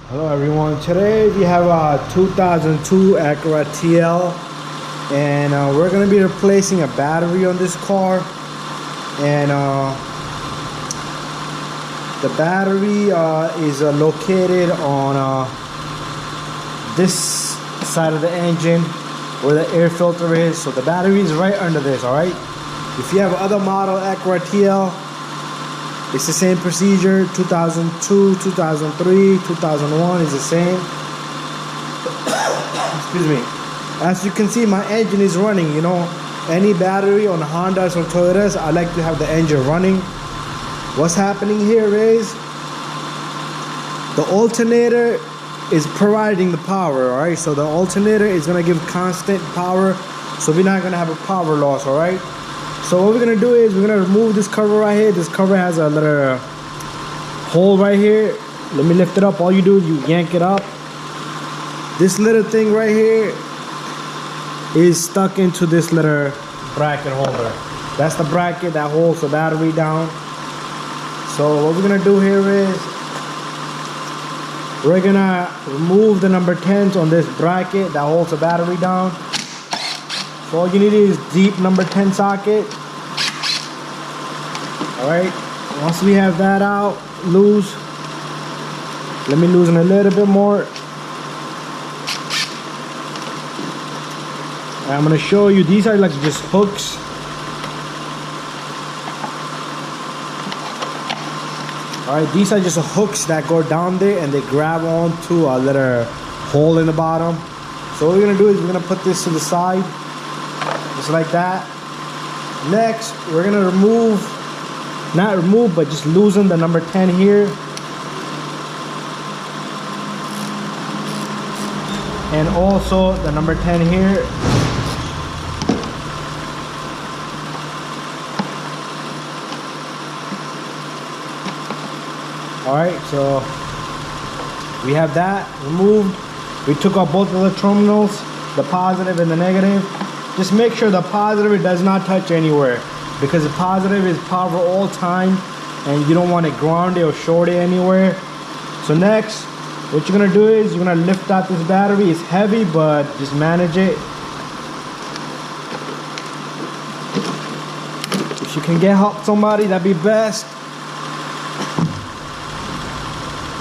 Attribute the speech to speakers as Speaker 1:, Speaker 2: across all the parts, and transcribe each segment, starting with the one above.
Speaker 1: Hello everyone, today we have a 2002 Acura TL and we're going to be replacing a battery on this car. And the battery is located on this side of the engine where the air filter is. So the battery is right under this, alright? If you have other model Acura TL, it's the same procedure. 2002, 2003, 2001 is the same. Excuse me. As you can see, my engine is running. You know, any battery on Hondas or Toyotas, I like to have the engine running. What's happening here is the alternator is providing the power, alright? So the alternator is gonna give constant power, so we're not gonna have a power loss, alright? So what we're gonna do is we're gonna remove this cover right here. This cover has a little hole right here. Let me lift it up. All you do is you yank it up. This little thing right here is stuck into this little bracket holder. That's the bracket that holds the battery down. So what we're gonna do here is we're gonna remove the number 10s on this bracket that holds the battery down. So all you need is deep number 10 socket. Alright, once we have that out, loose. Let me loosen a little bit more. And I'm going to show you, these are like just hooks. Alright, these are just hooks that go down there and they grab onto a little hole in the bottom. So what we're going to do is we're going to put this to the side. Just like that. Next, we're going to remove, not remove, but just loosen the number 10 here. And also the number 10 here. Alright, so we have that removed. We took out both of the terminals, the positive and the negative. Just make sure the positive does not touch anywhere, because the positive is power all time and you don't want it grounded or shorted anywhere. So next, what you're gonna do is you're gonna lift out this battery. It's heavy, but just manage it. If you can get help somebody, that'd be best.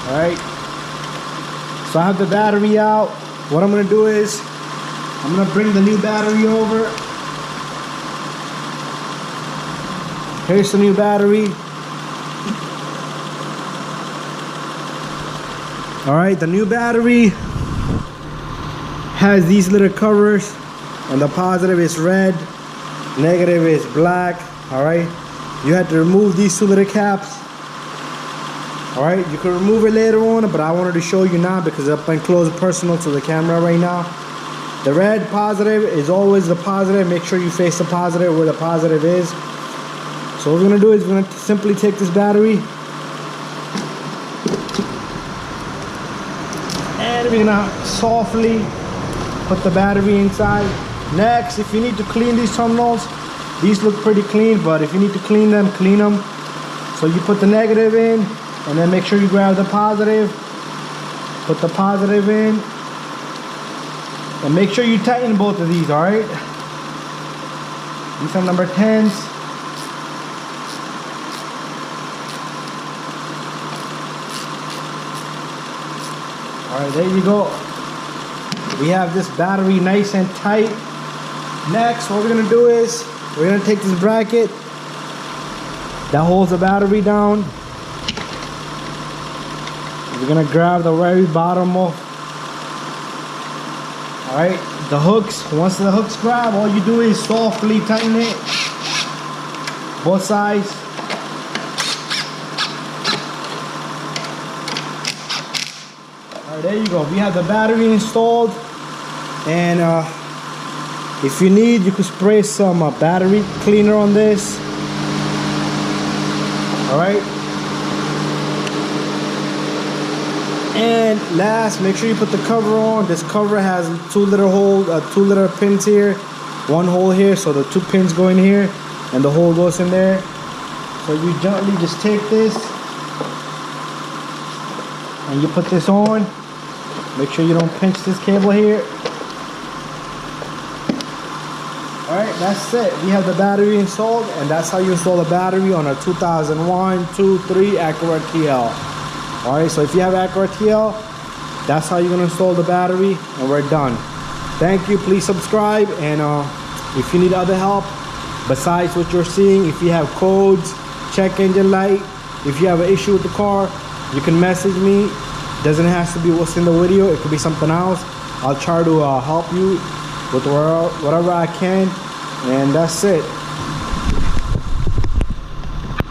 Speaker 1: Alright, so I have the battery out. What I'm gonna do is I'm gonna bring the new battery over. Here's the new battery. Alright, the new battery has these little covers, and the positive is red, negative is black. Alright, you have to remove these two little caps. Alright, you can remove it later on, but I wanted to show you now because it's up and close personal to the camera right now. The red positive is always the positive. Make sure you face the positive where the positive is. So what we're going to do is we're going to simply take this battery and we're going to softly put the battery inside. Next, if you need to clean these terminals, these look pretty clean, but if you need to clean them, clean them. So you put the negative in and then make sure you grab the positive, put the positive in. And make sure you tighten both of these, alright? These are number 10s. Alright, there you go. We have this battery nice and tight. Next, what we're going to do is we're going to take this bracket that holds the battery down. We're going to grab the very bottom of. Alright, the hooks. Once the hooks grab, all you do is softly tighten it. Both sides. Alright, there you go. We have the battery installed. And if you need, you could spray some battery cleaner on this. Alright. And last, make sure you put the cover on. This cover has two little pins here, one hole here, so the 2 pins go in here and the hole goes in there. So you gently just take this and you put this on. Make sure you don't pinch this cable here. Alright, that's it. We have the battery installed, and that's how you install the battery on a 2001, 2, 3 Acura TL. Alright, so if you have Acura TL, that's how you're going to install the battery, and we're done. Thank you. Please subscribe, and if you need other help besides what you're seeing, if you have codes, check engine light, if you have an issue with the car, you can message me. Doesn't have to be what's in the video, it could be something else. I'll try to help you with whatever I can, and that's it.